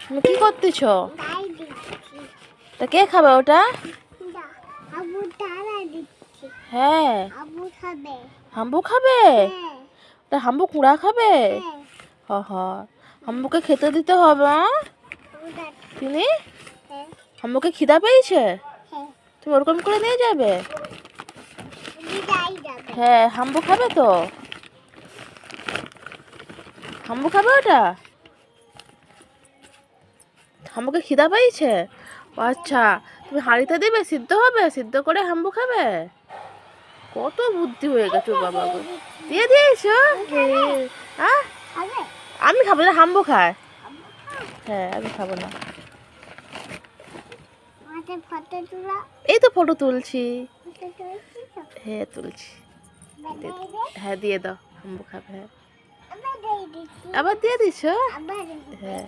তুমি কি করতেছ? তা কে খাবে ওটা? হ্যাঁ, হাম্বু খাবে। তা হাম্বু কুড়া খাবে? হ হ, হাম্বুকে খেতে দিতে হবে। তুমি হাম্বুকে খিদা পেয়েছে? তুমি ওরকম করে নিয়ে যাবে? হ্যাঁ, হাম্বু খাবে তো। হাম্বু খাবে ওটা? হাম্বুকে খিদা পেয়েছে? আচ্ছা, তুমি হাঁড়িতে দেবে, সিদ্ধ হবে, সিদ্ধ করে হাম্বু খাবে। কত বুদ্ধি হয়ে গেছো বাবা গো, দিয়ে দিয়েছো। হ্যাঁ, আমি খাবো না, হাম্বু খায়। হ্যাঁ, আমি খাবো না। এই তো ফটো তুলছি। হ্যাঁ, তুলছি। হ্যাঁ, দিয়ে দাও, হাম্বু খাবে। হ্যাঁ, আবার দিয়ে দিছো। হ্যাঁ।